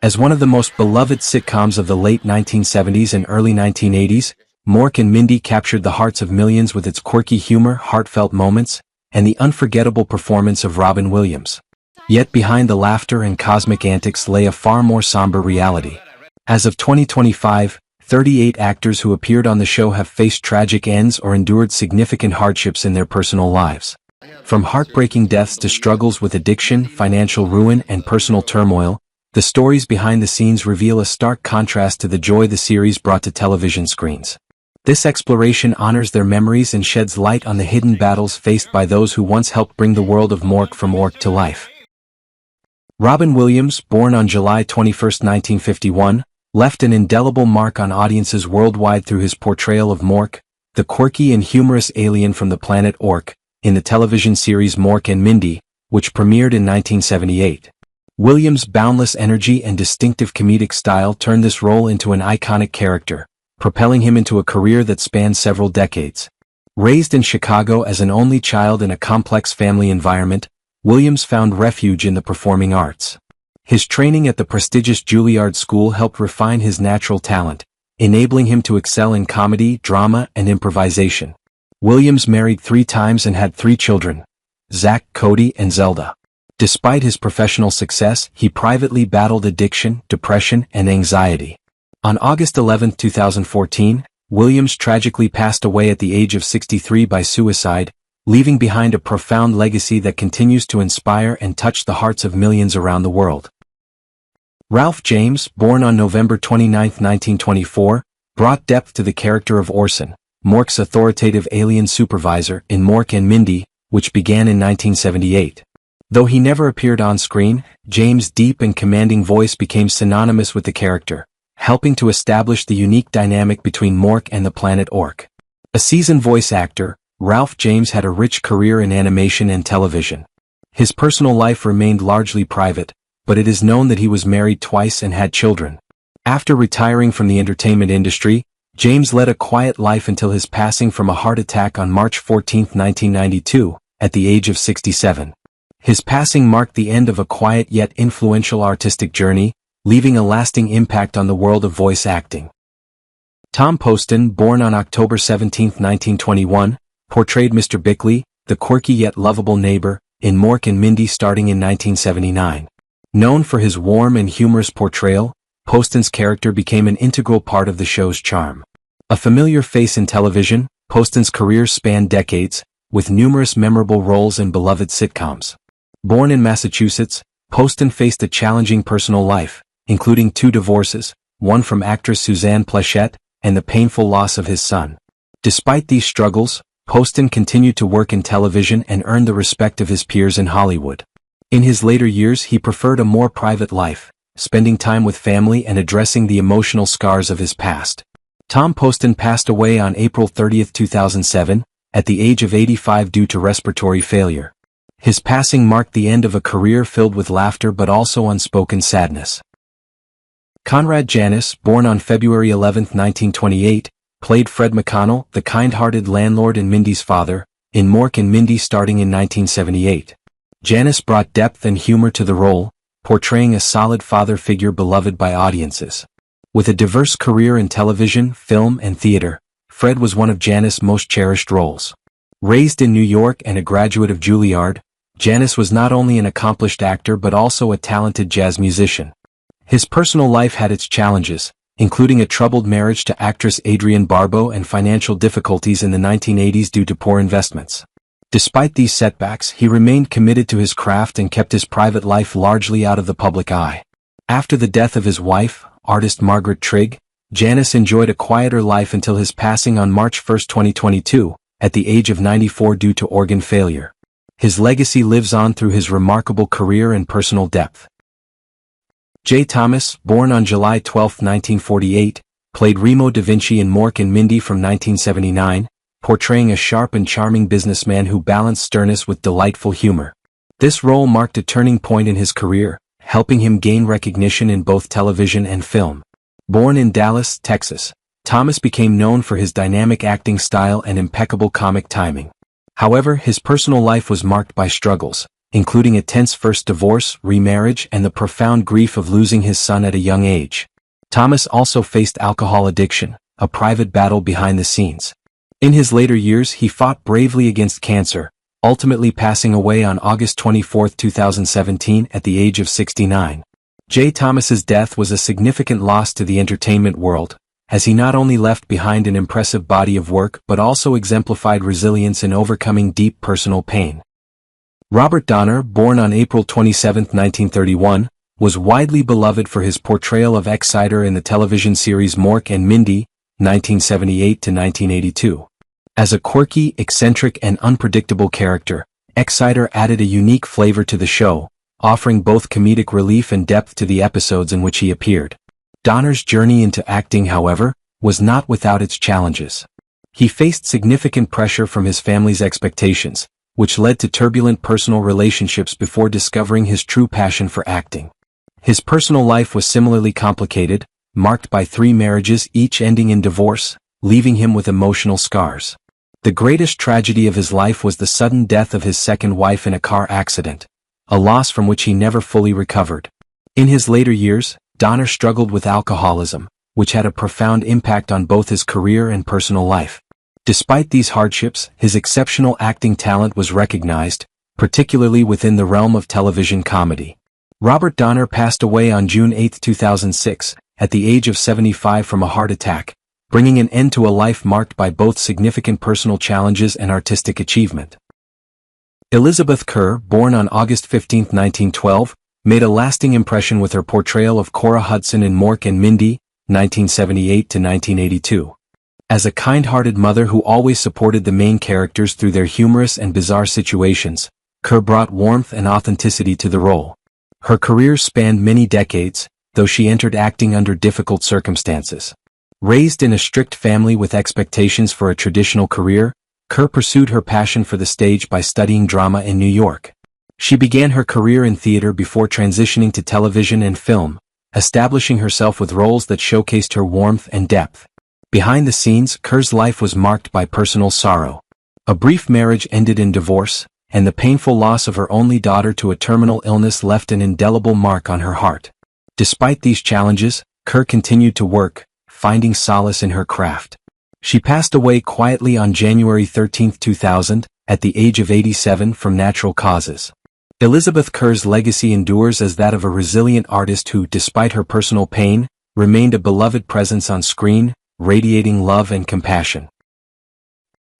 As one of the most beloved sitcoms of the late 1970s and early 1980s, Mork and Mindy captured the hearts of millions with its quirky humor, heartfelt moments, and the unforgettable performance of Robin Williams. Yet behind the laughter and cosmic antics lay a far more somber reality. As of 2025, 38 actors who appeared on the show have faced tragic ends or endured significant hardships in their personal lives. From heartbreaking deaths to struggles with addiction, financial ruin, and personal turmoil, the stories behind the scenes reveal a stark contrast to the joy the series brought to television screens. This exploration honors their memories and sheds light on the hidden battles faced by those who once helped bring the world of Mork from Ork to life. Robin Williams, born on July 21, 1951, left an indelible mark on audiences worldwide through his portrayal of Mork, the quirky and humorous alien from the planet Ork, in the television series Mork and Mindy, which premiered in 1978. Williams' boundless energy and distinctive comedic style turned this role into an iconic character, propelling him into a career that spanned several decades. Raised in Chicago as an only child in a complex family environment, Williams found refuge in the performing arts. His training at the prestigious Juilliard School helped refine his natural talent, enabling him to excel in comedy, drama, and improvisation. Williams married 3 times and had 3 children: Zach, Cody, and Zelda. Despite his professional success, he privately battled addiction, depression, and anxiety. On August 11, 2014, Williams tragically passed away at the age of 63 by suicide, leaving behind a profound legacy that continues to inspire and touch the hearts of millions around the world. Ralph James, born on November 29, 1924, brought depth to the character of Orson, Mork's authoritative alien supervisor, in Mork and Mindy, which began in 1978. Though he never appeared on screen, James' deep and commanding voice became synonymous with the character, helping to establish the unique dynamic between Mork and the planet Ork. A seasoned voice actor, Ralph James had a rich career in animation and television. His personal life remained largely private, but it is known that he was married twice and had children. After retiring from the entertainment industry, James led a quiet life until his passing from a heart attack on March 14, 1992, at the age of 67. His passing marked the end of a quiet yet influential artistic journey, leaving a lasting impact on the world of voice acting. Tom Poston, born on October 17, 1921, portrayed Mr. Bickley, the quirky yet lovable neighbor, in Mork and Mindy starting in 1979. Known for his warm and humorous portrayal, Poston's character became an integral part of the show's charm. A familiar face in television, Poston's career spanned decades, with numerous memorable roles in beloved sitcoms. Born in Massachusetts, Poston faced a challenging personal life, including 2 divorces, one from actress Suzanne Pleshette, and the painful loss of his son. Despite these struggles, Poston continued to work in television and earned the respect of his peers in Hollywood. In his later years, he preferred a more private life, spending time with family and addressing the emotional scars of his past. Tom Poston passed away on April 30, 2007, at the age of 85 due to respiratory failure. His passing marked the end of a career filled with laughter but also unspoken sadness. Conrad Janice, born on February 11, 1928, played Fred McConnell, the kind-hearted landlord and Mindy's father, in Mork and Mindy starting in 1978. Janice brought depth and humor to the role, portraying a solid father figure beloved by audiences. With a diverse career in television, film, and theater, Fred was one of Janice's most cherished roles. Raised in New York and a graduate of Juilliard, Janice was not only an accomplished actor but also a talented jazz musician. His personal life had its challenges, including a troubled marriage to actress Adrienne Barbeau and financial difficulties in the 1980s due to poor investments. Despite these setbacks, he remained committed to his craft and kept his private life largely out of the public eye. After the death of his wife, artist Margaret Trigg, Janice enjoyed a quieter life until his passing on March 1, 2022, at the age of 94 due to organ failure. His legacy lives on through his remarkable career and personal depth. J. Thomas, born on July 12, 1948, played Remo da Vinci in Mork and Mindy from 1979, portraying a sharp and charming businessman who balanced sternness with delightful humor. This role marked a turning point in his career, helping him gain recognition in both television and film. Born in Dallas, Texas, Thomas became known for his dynamic acting style and impeccable comic timing. However, his personal life was marked by struggles, including a tense first divorce, remarriage, and the profound grief of losing his son at a young age. Thomas also faced alcohol addiction, a private battle behind the scenes. In his later years he fought bravely against cancer, ultimately passing away on August 24, 2017 at the age of 69. J. Thomas's death was a significant loss to the entertainment world, as he not only left behind an impressive body of work but also exemplified resilience in overcoming deep personal pain. Robert Donner, born on April 27, 1931, was widely beloved for his portrayal of Exciter in the television series Mork and Mindy, 1978–1982. As a quirky, eccentric, and unpredictable character, Exciter added a unique flavor to the show, offering both comedic relief and depth to the episodes in which he appeared. Donner's journey into acting, however, was not without its challenges. He faced significant pressure from his family's expectations, which led to turbulent personal relationships before discovering his true passion for acting. His personal life was similarly complicated, marked by 3 marriages, each ending in divorce, leaving him with emotional scars. The greatest tragedy of his life was the sudden death of his second wife in a car accident, a loss from which he never fully recovered. In his later years, Donner struggled with alcoholism, which had a profound impact on both his career and personal life. Despite these hardships, his exceptional acting talent was recognized, particularly within the realm of television comedy. Robert Donner passed away on June 8, 2006, at the age of 75 from a heart attack, bringing an end to a life marked by both significant personal challenges and artistic achievement. Elizabeth Kerr, born on August 15, 1912, made a lasting impression with her portrayal of Cora Hudson in Mork and Mindy, 1978–1982. As a kind-hearted mother who always supported the main characters through their humorous and bizarre situations, Kerr brought warmth and authenticity to the role. Her career spanned many decades, though she entered acting under difficult circumstances. Raised in a strict family with expectations for a traditional career, Kerr pursued her passion for the stage by studying drama in New York. She began her career in theater before transitioning to television and film, establishing herself with roles that showcased her warmth and depth. Behind the scenes, Kerr's life was marked by personal sorrow. A brief marriage ended in divorce, and the painful loss of her only daughter to a terminal illness left an indelible mark on her heart. Despite these challenges, Kerr continued to work, finding solace in her craft. She passed away quietly on January 13, 2000, at the age of 87 from natural causes. Elizabeth Kerr's legacy endures as that of a resilient artist who, despite her personal pain, remained a beloved presence on screen, radiating love and compassion.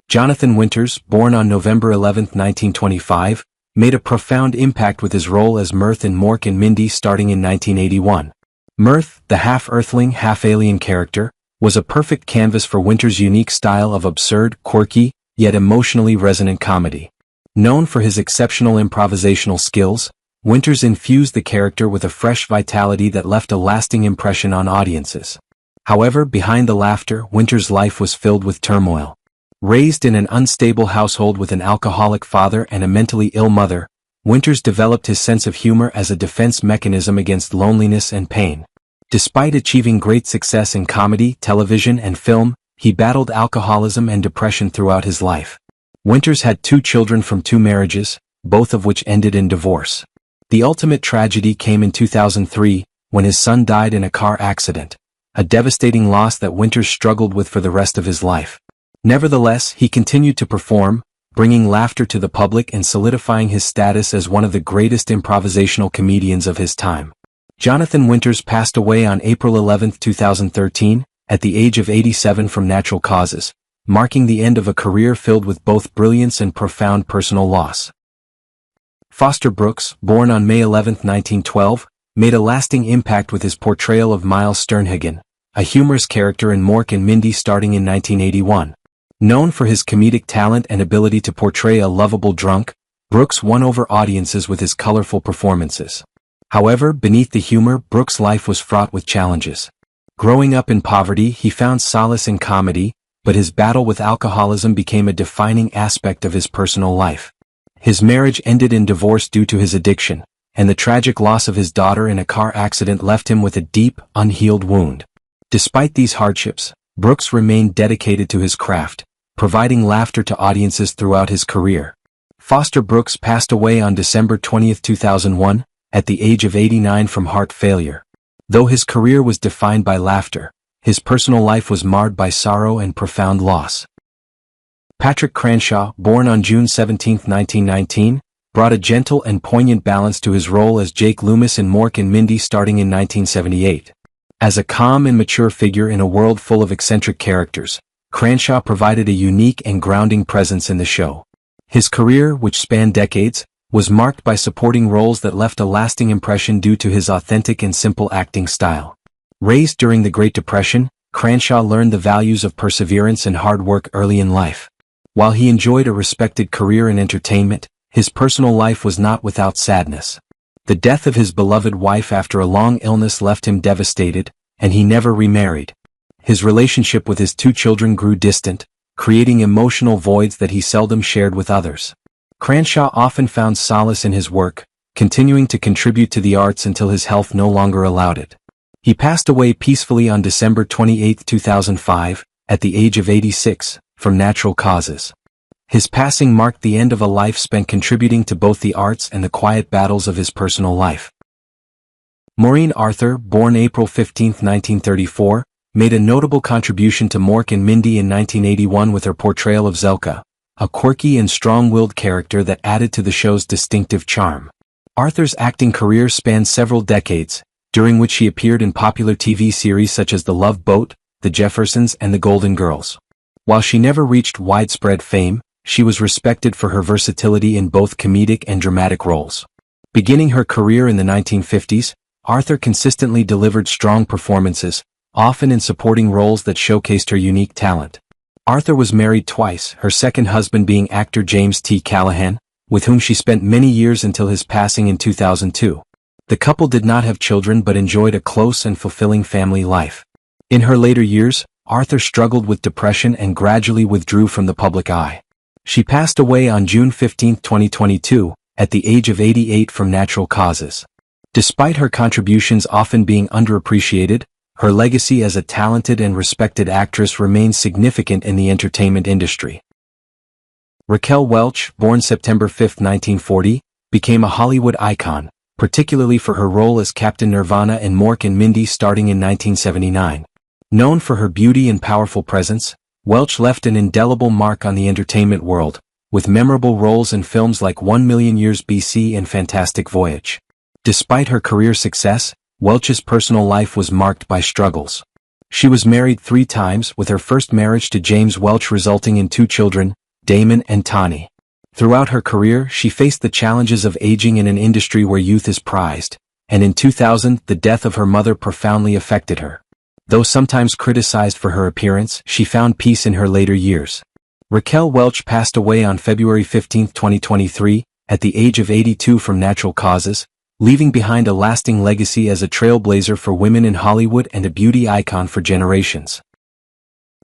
Jonathan Winters, born on November 11, 1925, made a profound impact with his role as Mirth in Mork and Mindy starting in 1981. Mirth, the half-earthling, half-alien character, was a perfect canvas for Winters' unique style of absurd, quirky, yet emotionally resonant comedy. Known for his exceptional improvisational skills, Winters infused the character with a fresh vitality that left a lasting impression on audiences. However, behind the laughter, Winters' life was filled with turmoil. Raised in an unstable household with an alcoholic father and a mentally ill mother, Winters developed his sense of humor as a defense mechanism against loneliness and pain. Despite achieving great success in comedy, television, and film, he battled alcoholism and depression throughout his life. Winters had 2 children from 2 marriages, both of which ended in divorce. The ultimate tragedy came in 2003, when his son died in a car accident, a devastating loss that Winters struggled with for the rest of his life. Nevertheless, he continued to perform, bringing laughter to the public and solidifying his status as one of the greatest improvisational comedians of his time. Jonathan Winters passed away on April 11, 2013, at the age of 87 from natural causes, marking the end of a career filled with both brilliance and profound personal loss. Foster Brooks, born on May 11, 1912, made a lasting impact with his portrayal of Miles Sternhagen, a humorous character in Mork and Mindy starting in 1981. Known for his comedic talent and ability to portray a lovable drunk, Brooks won over audiences with his colorful performances. However, beneath the humor, Brooks' life was fraught with challenges. Growing up in poverty, he found solace in comedy, but his battle with alcoholism became a defining aspect of his personal life. His marriage ended in divorce due to his addiction, and the tragic loss of his daughter in a car accident left him with a deep, unhealed wound. Despite these hardships, Brooks remained dedicated to his craft, providing laughter to audiences throughout his career. Foster Brooks passed away on December 20, 2001, at the age of 89 from heart failure. Though his career was defined by laughter, his personal life was marred by sorrow and profound loss. Patrick Cranshaw, born on June 17, 1919, brought a gentle and poignant balance to his role as Jake Loomis in Mork and Mindy starting in 1978. As a calm and mature figure in a world full of eccentric characters, Cranshaw provided a unique and grounding presence in the show. His career, which spanned decades, was marked by supporting roles that left a lasting impression due to his authentic and simple acting style. Raised during the Great Depression, Cranshaw learned the values of perseverance and hard work early in life. While he enjoyed a respected career in entertainment, his personal life was not without sadness. The death of his beloved wife after a long illness left him devastated, and he never remarried. His relationship with his two children grew distant, creating emotional voids that he seldom shared with others. Cranshaw often found solace in his work, continuing to contribute to the arts until his health no longer allowed it. He passed away peacefully on December 28, 2005, at the age of 86, from natural causes. His passing marked the end of a life spent contributing to both the arts and the quiet battles of his personal life. Moren Arthur, born April 15, 1934, made a notable contribution to Mork and Mindy in 1981 with her portrayal of Zelka, a quirky and strong-willed character that added to the show's distinctive charm. Arthur's acting career spanned several decades, during which she appeared in popular TV series such as The Love Boat, The Jeffersons, and The Golden Girls. While she never reached widespread fame, she was respected for her versatility in both comedic and dramatic roles. Beginning her career in the 1950s, Arthur consistently delivered strong performances, often in supporting roles that showcased her unique talent. Arthur was married twice, her second husband being actor James T. Callahan, with whom she spent many years until his passing in 2002. The couple did not have children but enjoyed a close and fulfilling family life. In her later years, Arthur struggled with depression and gradually withdrew from the public eye. She passed away on June 15, 2022, at the age of 88 from natural causes. Despite her contributions often being underappreciated, her legacy as a talented and respected actress remains significant in the entertainment industry. Raquel Welch, born September 5, 1940, became a Hollywood icon, particularly for her role as Captain Nirvana in Mork and Mindy starting in 1979. Known for her beauty and powerful presence, Welch left an indelible mark on the entertainment world, with memorable roles in films like 1,000,000 Years BC and Fantastic Voyage. Despite her career success, Welch's personal life was marked by struggles. She was married 3 times, with her first marriage to James Welch resulting in 2 children, Damon and Tawny. Throughout her career, she faced the challenges of aging in an industry where youth is prized, and in 2000, the death of her mother profoundly affected her. Though sometimes criticized for her appearance, she found peace in her later years. Raquel Welch passed away on February 15, 2023, at the age of 82 from natural causes, leaving behind a lasting legacy as a trailblazer for women in Hollywood and a beauty icon for generations.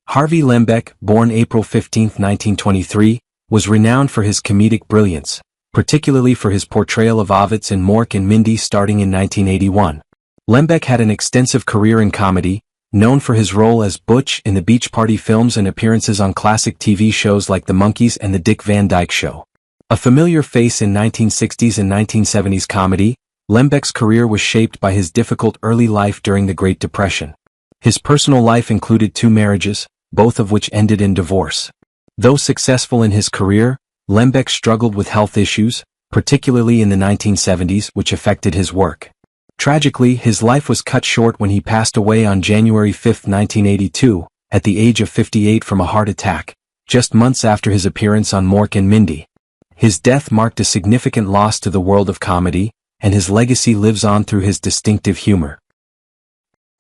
Harvey Lebeck, born April 15, 1923, was renowned for his comedic brilliance, particularly for his portrayal of Ovitz in Mork and Mindy starting in 1981. Lebeck had an extensive career in comedy, known for his role as Butch in the Beach Party films and appearances on classic TV shows like The Monkees and The Dick Van Dyke Show. A familiar face in 1960s and 1970s comedy, Lebeck's career was shaped by his difficult early life during the Great Depression. His personal life included 2 marriages, both of which ended in divorce. Though successful in his career, Lebeck struggled with health issues, particularly in the 1970s, which affected his work. Tragically, his life was cut short when he passed away on January 5, 1982, at the age of 58 from a heart attack, just months after his appearance on Mork and Mindy. His death marked a significant loss to the world of comedy, and his legacy lives on through his distinctive humor.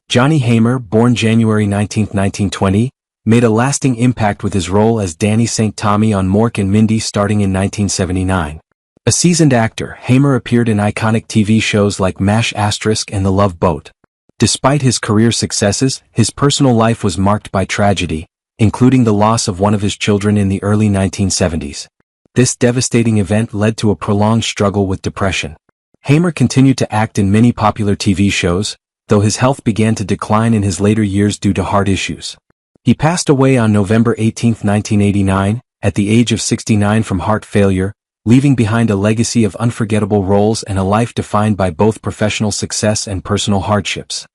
Johnny Hamer, born January 19, 1920, made a lasting impact with his role as Danny St. Tommy on Mork and Mindy starting in 1979. A seasoned actor, Hamer appeared in iconic TV shows like MASH** and The Love Boat. Despite his career successes, his personal life was marked by tragedy, including the loss of one of his children in the early 1970s. This devastating event led to a prolonged struggle with depression. Hamer continued to act in many popular TV shows, though his health began to decline in his later years due to heart issues. He passed away on November 18, 1989, at the age of 69 from heart failure, leaving behind a legacy of unforgettable roles and a life defined by both professional success and personal hardships.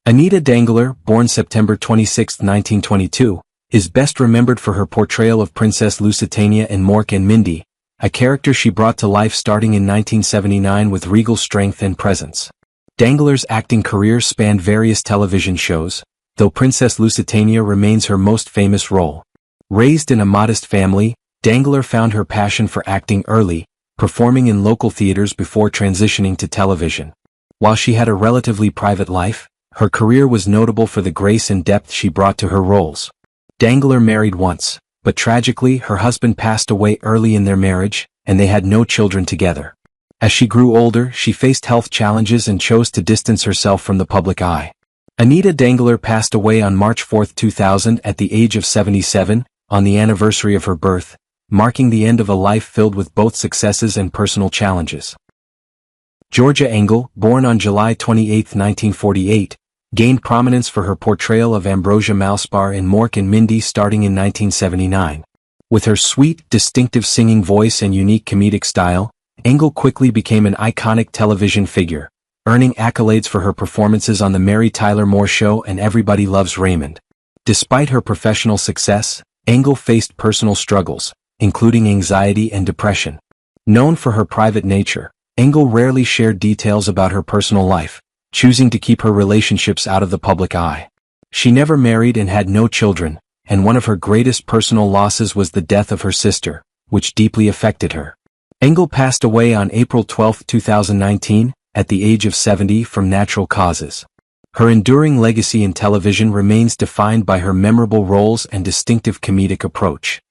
Anita Dangler, born September 26, 1922, is best remembered for her portrayal of Princess Lusitania in Mork Mindy, a character she brought to life starting in 1979 with regal strength and presence. Dangler's acting career spanned various television shows, though Princess Lusitania remains her most famous role. Raised in a modest family, Dangler found her passion for acting early, performing in local theaters before transitioning to television. While she had a relatively private life, her career was notable for the grace and depth she brought to her roles. Dangler married once, but tragically her husband passed away early in their marriage, and they had no children together. As she grew older, she faced health challenges and chose to distance herself from the public eye. Anita Dangler passed away on March 4, 2000 at the age of 77, on the anniversary of her birth, marking the end of a life filled with both successes and personal challenges. Georgia Engel, born on July 28, 1948, gained prominence for her portrayal of Ambrosia Malspar in Mork Mindy starting in 1979. With her sweet, distinctive singing voice and unique comedic style, Engel quickly became an iconic television figure, earning accolades for her performances on The Mary Tyler Moore Show and Everybody Loves Raymond. Despite her professional success, Engel faced personal struggles, including anxiety and depression. Known for her private nature, Engel rarely shared details about her personal life, choosing to keep her relationships out of the public eye. She never married and had no children, and one of her greatest personal losses was the death of her sister, which deeply affected her. Engel passed away on April 12, 2019, at the age of 70 from natural causes. Her enduring legacy in television remains defined by her memorable roles and distinctive comedic approach.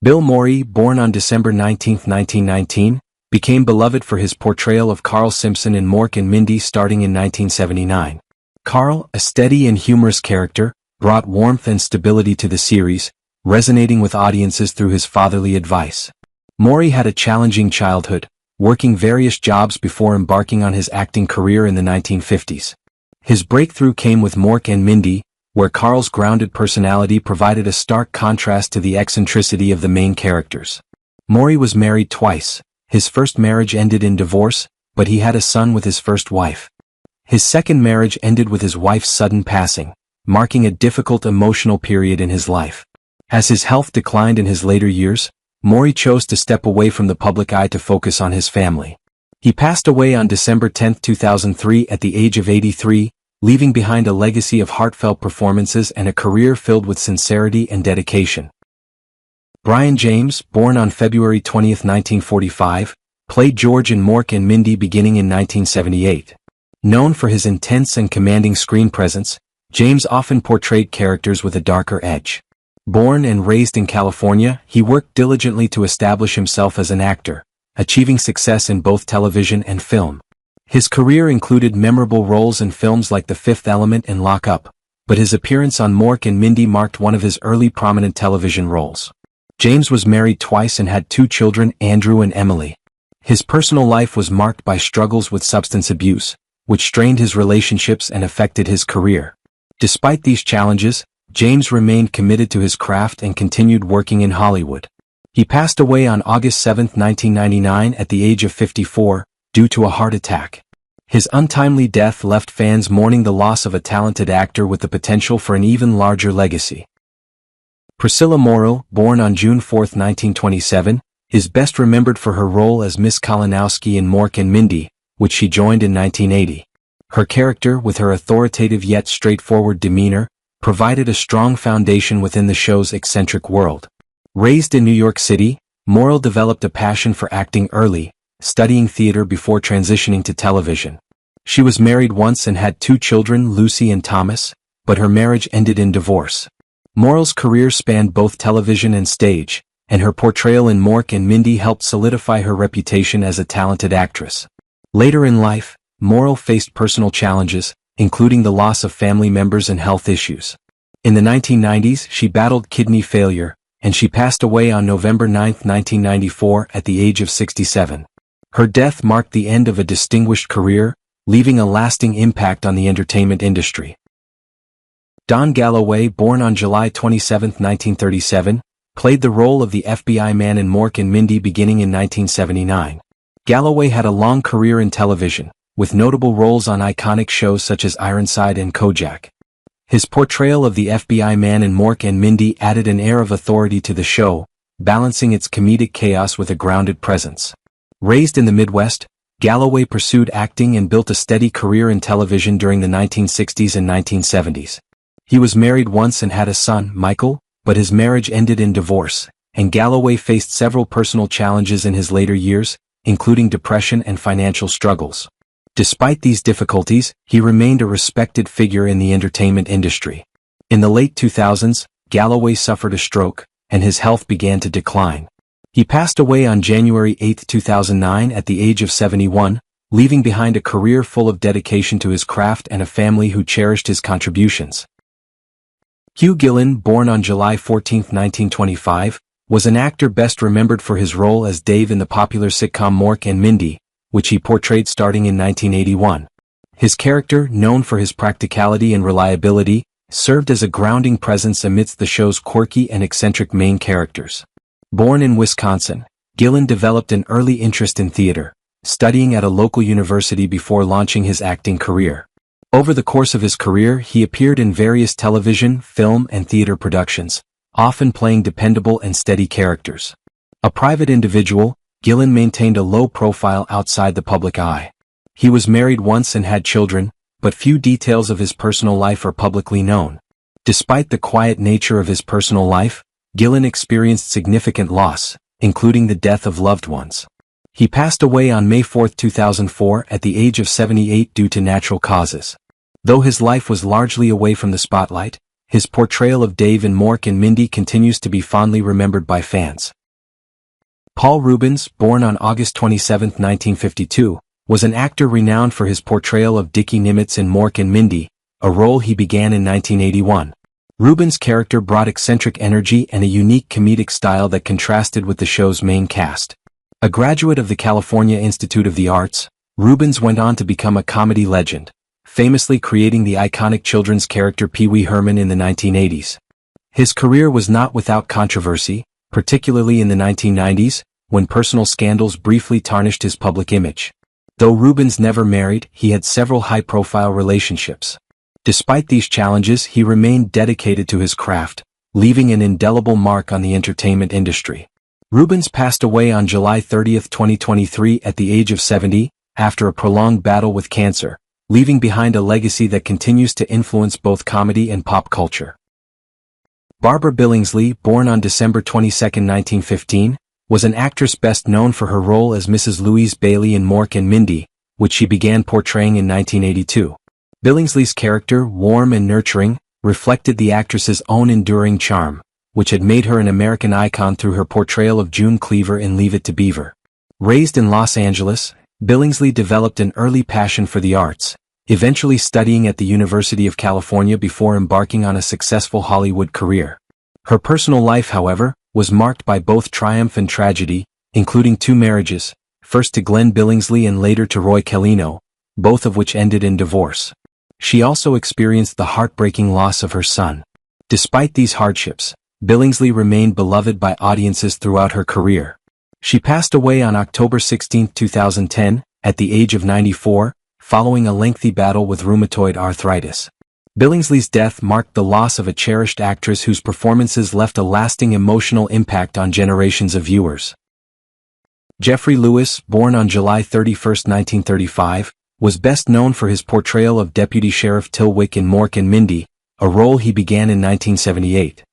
Bill Mory, born on December 19, 1919, became beloved for his portrayal of Carl Simpson in Mork Mindy starting in 1979. Carl, a steady and humorous character, brought warmth and stability to the series, resonating with audiences through his fatherly advice. Mory had a challenging childhood, working various jobs before embarking on his acting career in the 1950s. His breakthrough came with Mork Mindy, where Carl's grounded personality provided a stark contrast to the eccentricity of the main characters. Mory was married twice. His first marriage ended in divorce, but he had a son with his first wife. His second marriage ended with his wife's sudden passing, marking a difficult emotional period in his life. As his health declined in his later years, Mory chose to step away from the public eye to focus on his family. He passed away on December 10, 2003 at the age of 83, leaving behind a legacy of heartfelt performances and a career filled with sincerity and dedication. Brian James, born on February 20, 1945, played George in Mork Mindy beginning in 1978. Known for his intense and commanding screen presence, James often portrayed characters with a darker edge. Born and raised in California, he worked diligently to establish himself as an actor, achieving success in both television and film. His career included memorable roles in films like The Fifth Element and Lock Up, but his appearance on Mork Mindy marked one of his early prominent television roles. James was married twice and had two children, Andrew and Emily. His personal life was marked by struggles with substance abuse, which strained his relationships and affected his career. Despite these challenges, James remained committed to his craft and continued working in Hollywood. He passed away on August 7, 1999 at the age of 54, due to a heart attack. His untimely death left fans mourning the loss of a talented actor with the potential for an even larger legacy. Priscilla Morrow, born on June 4, 1927, is best remembered for her role as Miss Kalinowski in Mork Mindy, which she joined in 1980. Her character, with her authoritative yet straightforward demeanor, provided a strong foundation within the show's eccentric world. Raised in New York City, Morrow developed a passion for acting early, studying theater before transitioning to television. She was married once and had two children, Lucy and Thomas, but her marriage ended in divorce. Morrow's career spanned both television and stage, and her portrayal in Mork Mindy helped solidify her reputation as a talented actress. Later in life, Morrow faced personal challenges, including the loss of family members and health issues. In the 1990s, she battled kidney failure, and she passed away on November 9, 1994 at the age of 67. Her death marked the end of a distinguished career, leaving a lasting impact on the entertainment industry. Don Galloway, born on July 27, 1937, played the role of the FBI man in Mork and Mindy beginning in 1979. Galloway had a long career in television, with notable roles on iconic shows such as Ironside and Kojak. His portrayal of the FBI man in Mork and Mindy added an air of authority to the show, balancing its comedic chaos with a grounded presence. Raised in the Midwest, Galloway pursued acting and built a steady career in television during the 1960s and 1970s. He was married once and had a son, Michael, but his marriage ended in divorce, and Galloway faced several personal challenges in his later years, including depression and financial struggles. Despite these difficulties, he remained a respected figure in the entertainment industry. In the late 2000s, Galloway suffered a stroke, and his health began to decline. He passed away on January 8, 2009 at the age of 71, leaving behind a career full of dedication to his craft and a family who cherished his contributions. Hugh Gillan, born on July 14, 1925, was an actor best remembered for his role as Dave in the popular sitcom Mork and Mindy, which he portrayed starting in 1981. His character, known for his practicality and reliability, served as a grounding presence amidst the show's quirky and eccentric main characters. Born in Wisconsin, Gillan developed an early interest in theater, studying at a local university before launching his acting career. Over the course of his career, he appeared in various television, film, and theater productions, often playing dependable and steady characters. A private individual, Gillan maintained a low profile outside the public eye. He was married once and had children, but few details of his personal life are publicly known. Despite the quiet nature of his personal life, Gillan experienced significant loss, including the death of loved ones. He passed away on May 4, 2004 at the age of 78 due to natural causes. Though his life was largely away from the spotlight, his portrayal of Dave in Mork and Mindy continues to be fondly remembered by fans. Paul Reubens, born on August 27, 1952, was an actor renowned for his portrayal of Dickie Nimitz in Mork and Mindy, a role he began in 1981. Reubens' character brought eccentric energy and a unique comedic style that contrasted with the show's main cast. A graduate of the California Institute of the Arts, Reubens went on to become a comedy legend, famously creating the iconic children's character Pee Wee Herman in the 1980s. His career was not without controversy, particularly in the 1990s, when personal scandals briefly tarnished his public image. Though Reubens never married, he had several high-profile relationships. Despite these challenges, he remained dedicated to his craft, leaving an indelible mark on the entertainment industry. Reubens passed away on July 30, 2023 at the age of 70, after a prolonged battle with cancer, leaving behind a legacy that continues to influence both comedy and pop culture. Barbara Billingsley, born on December 22, 1915, was an actress best known for her role as Mrs. Louise Bailey in Mork and Mindy, which she began portraying in 1982. Billingsley's character, warm and nurturing, reflected the actress's own enduring charm, which had made her an American icon through her portrayal of June Cleaver in Leave It to Beaver. Raised in Los Angeles, Billingsley developed an early passion for the arts, eventually studying at the University of California before embarking on a successful Hollywood career. Her personal life, however, was marked by both triumph and tragedy, including 2 marriages, first to Glenn Billingsley and later to Roy Kellino, both of which ended in divorce. She also experienced the heartbreaking loss of her son. Despite these hardships, Billingsley remained beloved by audiences throughout her career. She passed away on October 16, 2010, at the age of 94, following a lengthy battle with rheumatoid arthritis. Billingsley's death marked the loss of a cherished actress whose performances left a lasting emotional impact on generations of viewers. Jeffrey Lewis, born on July 31, 1935, was best known for his portrayal of Deputy Sheriff Tilwick in Mork and Mindy, a role he began in 1978.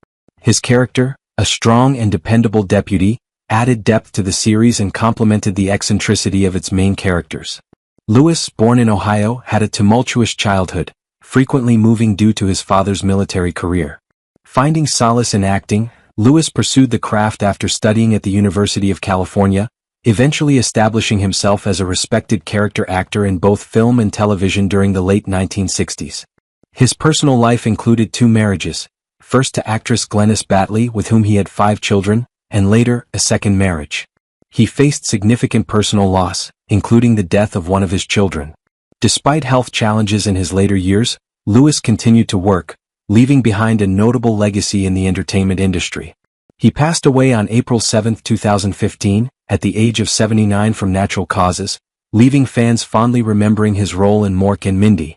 His character, a strong and dependable deputy, added depth to the series and complemented the eccentricity of its main characters. Lewis, born in Ohio, had a tumultuous childhood, frequently moving due to his father's military career. Finding solace in acting, Lewis pursued the craft after studying at the University of California, eventually establishing himself as a respected character actor in both film and television during the late 1960s. His personal life included 2 marriages, first to actress Glennis Batley, with whom he had 5 children, and later, a second marriage. He faced significant personal loss, including the death of one of his children. Despite health challenges in his later years, Lewis continued to work, leaving behind a notable legacy in the entertainment industry. He passed away on April 7, 2015, at the age of 79 from natural causes, leaving fans fondly remembering his role in Mork and Mindy.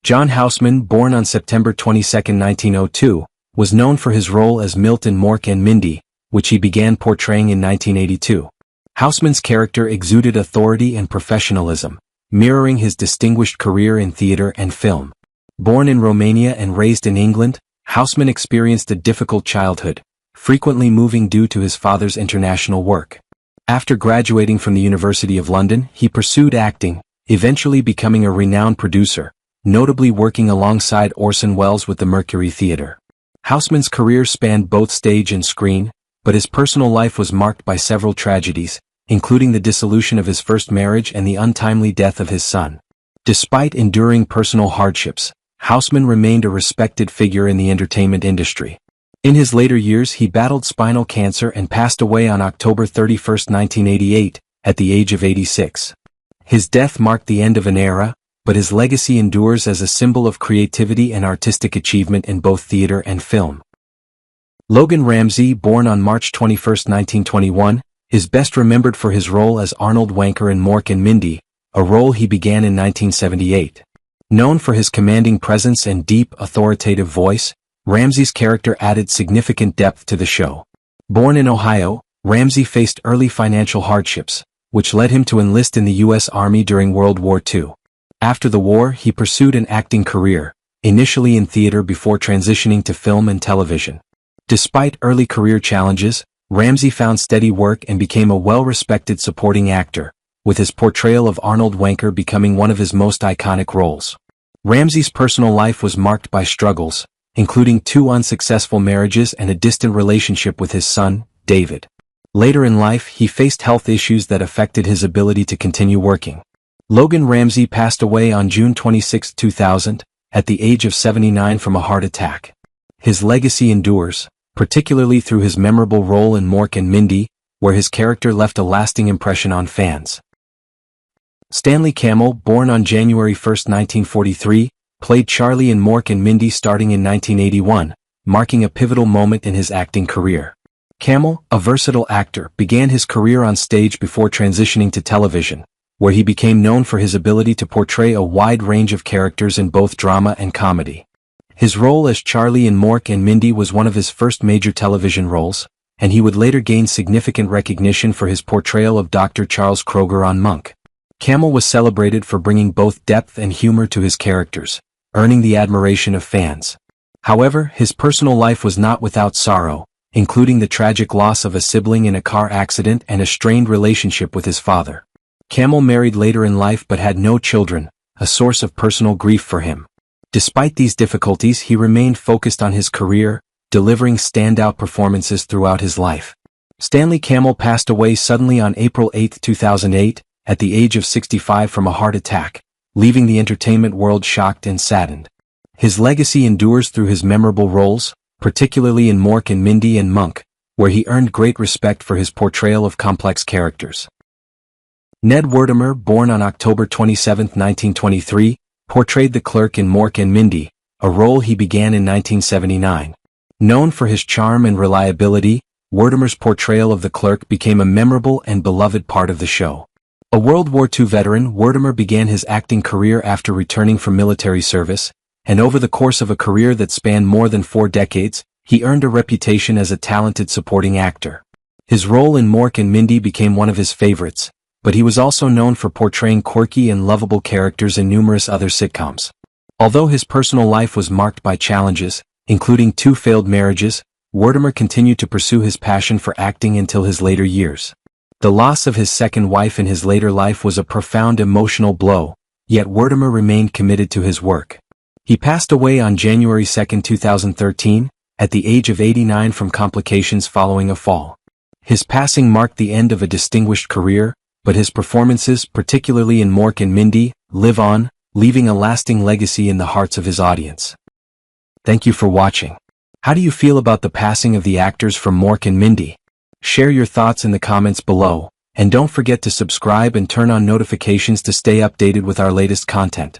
John Houseman, born on September 22, 1902, was known for his role as Milt in Mork and Mindy, which he began portraying in 1982. Houseman's character exuded authority and professionalism, mirroring his distinguished career in theater and film. Born in Romania and raised in England, Houseman experienced a difficult childhood, frequently moving due to his father's international work. After graduating from the University of London, he pursued acting, eventually becoming a renowned producer, notably working alongside Orson Welles with the Mercury Theatre. Houseman's career spanned both stage and screen, but his personal life was marked by several tragedies, including the dissolution of his first marriage and the untimely death of his son. Despite enduring personal hardships, Houseman remained a respected figure in the entertainment industry. In his later years he battled spinal cancer and passed away on October 31, 1988, at the age of 86. His death marked the end of an era, but his legacy endures as a symbol of creativity and artistic achievement in both theater and film. Logan Ramsay, born on March 21, 1921, is best remembered for his role as Arnold Wanker in Mork and Mindy, a role he began in 1978. Known for his commanding presence and deep, authoritative voice, Ramsay's character added significant depth to the show. Born in Ohio, Ramsay faced early financial hardships, which led him to enlist in the U.S. Army during World War II. After the war, he pursued an acting career, initially in theater before transitioning to film and television. Despite early career challenges, Ramsay found steady work and became a well-respected supporting actor, with his portrayal of Arnold Wanker becoming one of his most iconic roles. Ramsay's personal life was marked by struggles, including 2 unsuccessful marriages and a distant relationship with his son, David. Later in life, he faced health issues that affected his ability to continue working. Logan Ramsay passed away on June 26, 2000, at the age of 79 from a heart attack. His legacy endures, particularly through his memorable role in Mork and Mindy, where his character left a lasting impression on fans. Stanley Camel, born on January 1, 1943, played Charlie in Mork and Mindy starting in 1981, marking a pivotal moment in his acting career. Camel, a versatile actor, began his career on stage before transitioning to television, where he became known for his ability to portray a wide range of characters in both drama and comedy. His role as Charlie in Mork and Mindy was one of his first major television roles, and he would later gain significant recognition for his portrayal of Dr. Charles Kroger on Monk. Camel was celebrated for bringing both depth and humor to his characters, earning the admiration of fans. However, his personal life was not without sorrow, including the tragic loss of a sibling in a car accident and a strained relationship with his father. Camel married later in life but had no children, a source of personal grief for him. Despite these difficulties, he remained focused on his career, delivering standout performances throughout his life. Stanley Camel passed away suddenly on April 8, 2008, at the age of 65 from a heart attack, leaving the entertainment world shocked and saddened. His legacy endures through his memorable roles, particularly in Mork and Mindy and Monk, where he earned great respect for his portrayal of complex characters. Ned Werdimer, born on October 27, 1923, portrayed the clerk in Mork and Mindy, a role he began in 1979. Known for his charm and reliability, Werdimer's portrayal of the clerk became a memorable and beloved part of the show. A World War II veteran, Werdimer began his acting career after returning from military service, and over the course of a career that spanned more than 4 decades, he earned a reputation as a talented supporting actor. His role in Mork and Mindy became one of his favorites, but he was also known for portraying quirky and lovable characters in numerous other sitcoms. Although his personal life was marked by challenges, including 2 failed marriages, Werdimer continued to pursue his passion for acting until his later years. The loss of his second wife in his later life was a profound emotional blow, yet Werdimer remained committed to his work. He passed away on January 2, 2013, at the age of 89 from complications following a fall. His passing marked the end of a distinguished career, but his performances, particularly in Mork and Mindy, live on, leaving a lasting legacy in the hearts of his audience. Thank you for watching. How do you feel about the passing of the actors from Mork and Mindy? Share your thoughts in the comments below, and don't forget to subscribe and turn on notifications to stay updated with our latest content.